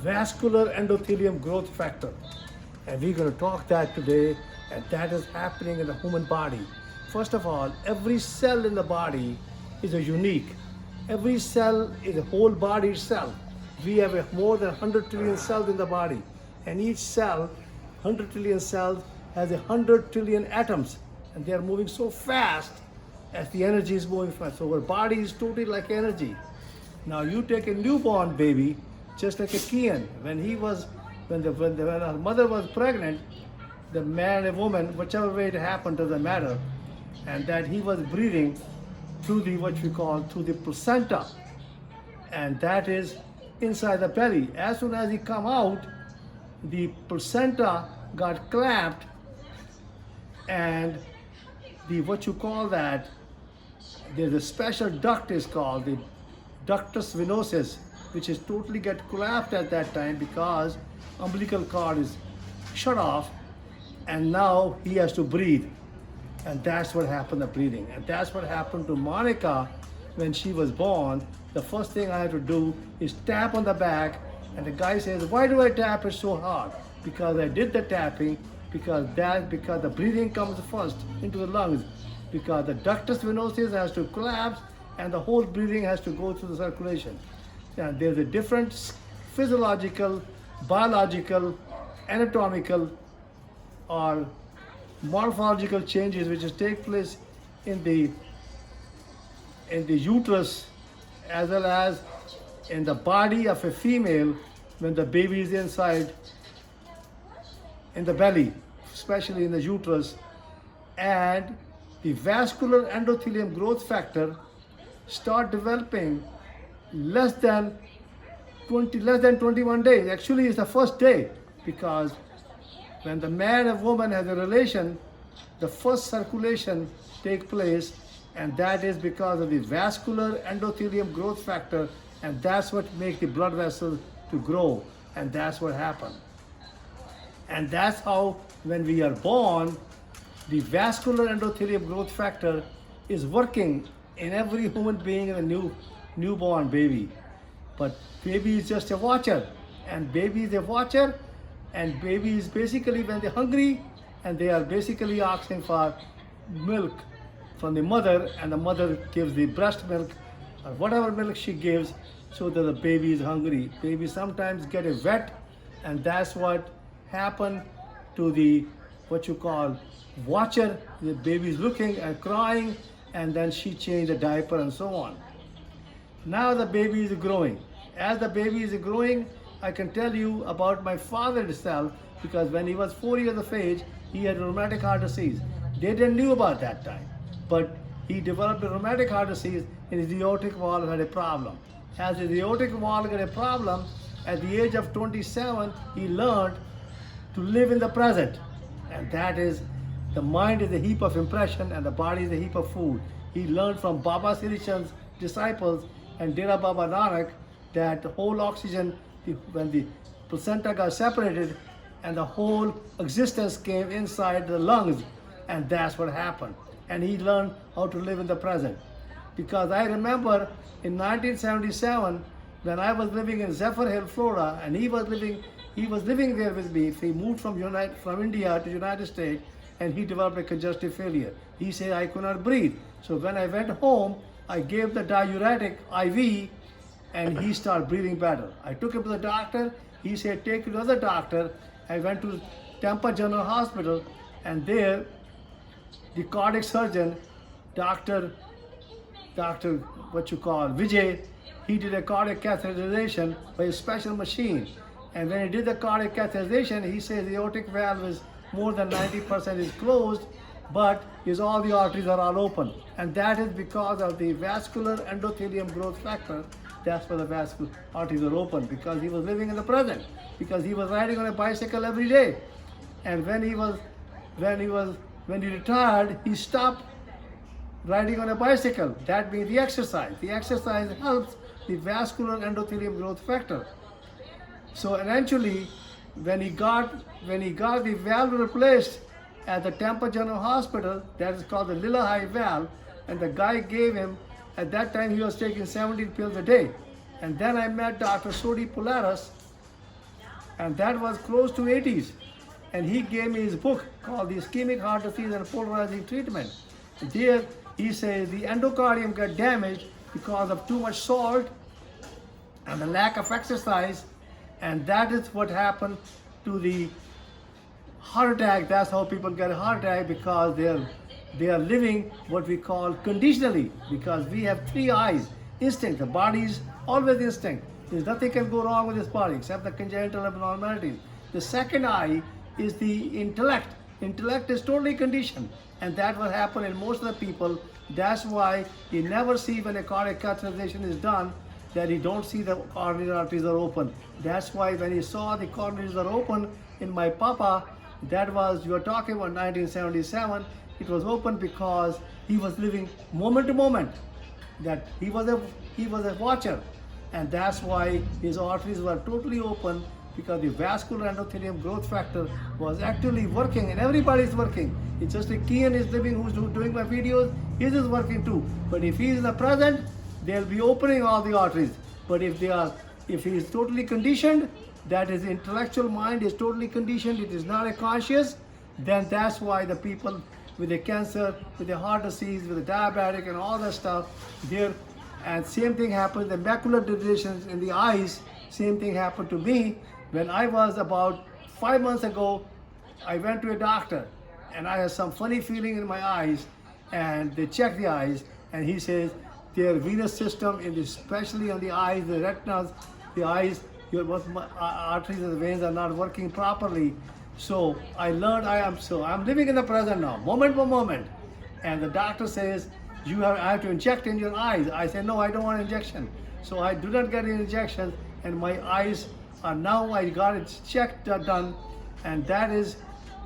vascular endothelium growth factor. And we're going to talk that today, and that is happening in the human body. First of all, every cell in the body is a unique. Every cell is a whole body cell. We have more than 100 trillion cells in the body, and each cell, 100 trillion cells, has 100 trillion atoms, and they are moving so fast as the energy is moving fast. So our body is totally like energy. Now you take a newborn baby, just like a Kian. When our mother was pregnant, the man or woman, whichever way it happened, doesn't matter, and that he was breathing through through the placenta, and that is inside the belly. As soon as he come out, the placenta got clamped, and there's a special duct is called the ductus venosus, which is totally get collapsed at that time because umbilical cord is shut off, and now he has to breathe. And that's what happened, the breathing. And that's what happened to Monica when she was born. The first thing I had to do is tap on the back, and the guy says, why do I tap it so hard? Because I did the tapping, because the breathing comes first into the lungs, because the ductus venosus has to collapse and the whole breathing has to go through the circulation. And there's a different physiological, biological, anatomical, or morphological changes which take place in the uterus as well as in the body of a female when the baby is inside in the belly, especially in the uterus. And the vascular endothelium growth factor start developing less than 21 days. Actually, it's the first day, because when the man and woman has a relation, the first circulation take place, and that is because of the vascular endothelium growth factor, and that's what makes the blood vessels to grow, and that's what happened. And that's how when we are born, the vascular endothelium growth factor is working in every human being in a newborn baby. But baby is just a watcher, and baby is a watcher, and baby is basically when they're hungry, and they are basically asking for milk from the mother, and the mother gives the breast milk or whatever milk she gives, so that the baby is hungry. Baby sometimes get a wet, and that's what happened to the watcher. The baby is looking and crying, and then she changed the diaper and so on. Now the baby is growing. As the baby is growing, I can tell you about my father himself, because when he was 4 years of age, he had rheumatic heart disease. They didn't know about that time, but he developed a rheumatic heart disease, and his aortic valve had a problem. As his aortic valve had a problem, at the age of 27, he learned to live in the present. And that is, the mind is a heap of impression and the body is a heap of food. He learned from Baba Sri Chand's disciples and Dera Baba Nanak that the whole oxygen, when the placenta got separated, and the whole existence came inside the lungs, and that's what happened. And he learned how to live in the present. Because I remember in 1977, when I was living in Zephyr Hill, Florida, and he was living there with me. He moved from India to United States, and he developed a congestive failure. He said I could not breathe. So when I went home, I gave the diuretic IV, and he started breathing better. I took him to the doctor. He said, take him to another doctor. I went to Tampa General Hospital, and there, the cardiac surgeon, Dr. Vijay, he did a cardiac catheterization by a special machine. And when he did the cardiac catheterization, he says the aortic valve is more than 90% is closed, but all the arteries are all open. And that is because of the vascular endothelium growth factor. That's why the vascular arteries are open, because he was living in the present, because he was riding on a bicycle every day. And when he retired, he stopped riding on a bicycle. That means the exercise. The exercise helps the vascular endothelium growth factor. So eventually, when he got the valve replaced at the Tampa General Hospital, that is called the Lillahai valve, and the guy gave him, at that time he was taking 17 pills a day. And then I met Dr. Sodi Polaris, and that was close to 80s. And he gave me his book called The Ischemic Heart Disease and Polarizing Treatment. There he says the endocardium got damaged because of too much salt and the lack of exercise, and that is what happened to the heart attack. That's how people get a heart attack, because they are living what we call conditionally, because we have three eyes. Instinct, the body's always instinct. There's nothing can go wrong with this body except the congenital abnormalities. The second eye is the intellect. Intellect is totally conditioned, and that will happen in most of the people. That's why you never see when a cardiac catheterization is done that you don't see the coronary arteries are open. That's why when you saw the coronaries are open in my papa, that was, you were talking about 1977, it was open because he was living moment to moment. That he was a watcher, and that's why his arteries were totally open, because the vascular endothelium growth factor was actually working, and everybody's working. It's just like Kian is living, who's doing my videos, his is working too. But if he's in the present, they'll be opening all the arteries. But if he is totally conditioned, that his intellectual mind is totally conditioned, it is not a conscious, then that's why the people with the cancer, with the heart disease, with the diabetic and all that stuff, there, and same thing happened, the macular degenerations in the eyes, same thing happened to me. When I was about 5 months ago, I went to a doctor and I had some funny feeling in my eyes, and they checked the eyes, and he says their venous system, especially on the eyes, the retinas, the eyes, your arteries and the veins are not working properly. So I learned I'm living in the present now, moment by moment. And the doctor says, I have to inject in your eyes. I said, no, I don't want injection. So I do not get an injection, and my eyes are now, I got it checked, done, and that is,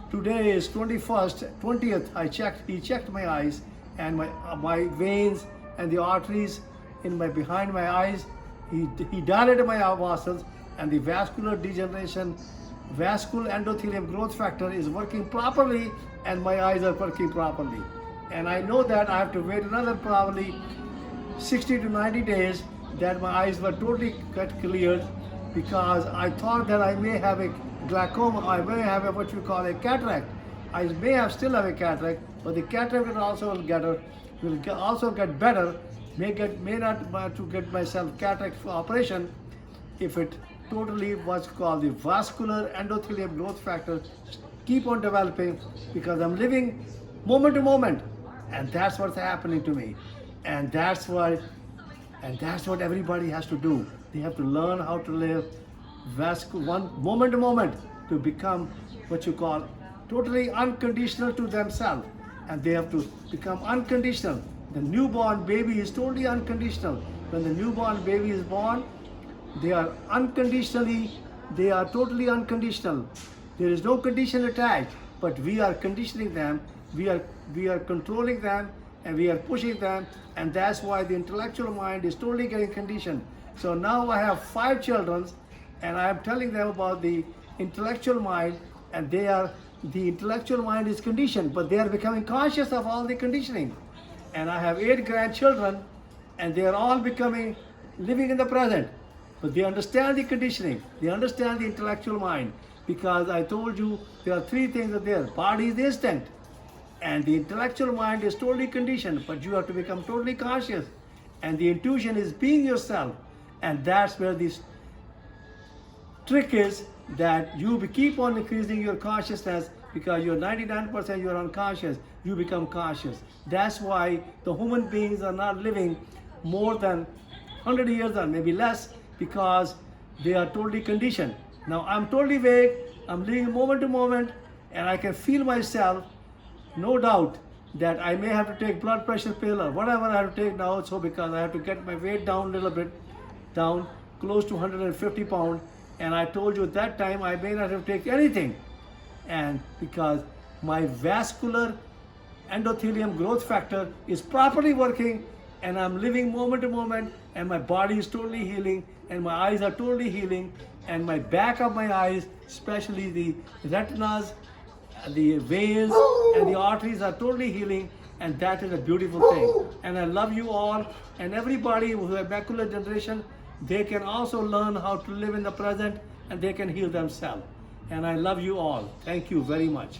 today is 20th, he checked my eyes, and my veins and the arteries behind my eyes, he dilated my muscles, and the vascular degeneration, vascular endothelium growth factor is working properly, and my eyes are working properly. And I know that I have to wait another probably 60 to 90 days that my eyes were totally got cleared, because I thought that I may have a glaucoma, I may have what we call a cataract. I may still have a cataract, but the cataract will also get better. May not want to get myself cataract operation if it totally what's called the vascular endothelium growth factor keep on developing, because I'm living moment to moment, and that's what's happening to me, and that's what everybody has to do. They have to learn how to live moment to moment, to become what you call totally unconditional to themselves, and they have to become unconditional. The newborn baby is totally unconditional. When the newborn baby is born, they are totally unconditional. There is no condition attached, but we are conditioning them, we are controlling them, and we are pushing them, and that's why the intellectual mind is totally getting conditioned. So now I have 5 children, and I am telling them about the intellectual mind, and the intellectual mind is conditioned, but they are becoming conscious of all the conditioning. And I have 8 grandchildren, and they are all living in the present. But they understand the conditioning, they understand the intellectual mind, because I told you there are 3 things that there. Body is the instinct, and the intellectual mind is totally conditioned, but you have to become totally conscious. And the intuition is being yourself, and that's where this trick is, that you keep on increasing your consciousness, because you're 99% you're unconscious, you become conscious. That's why the human beings are not living more than 100 years or maybe less, because they are totally conditioned. Now I'm totally vague, I'm living moment to moment, and I can feel myself, no doubt, that I may have to take blood pressure pill or whatever I have to take now, so because I have to get my weight down a little bit, down close to 150 pounds, and I told you at that time I may not have to take anything, and because my vascular endothelium growth factor is properly working, and I'm living moment to moment, and my body is totally healing, and my eyes are totally healing, and my back of my eyes, especially the retinas, the veins and the arteries are totally healing, and that is a beautiful thing. And I love you all, and everybody who has macular degeneration, they can also learn how to live in the present, and they can heal themselves. And I love you all. Thank you very much.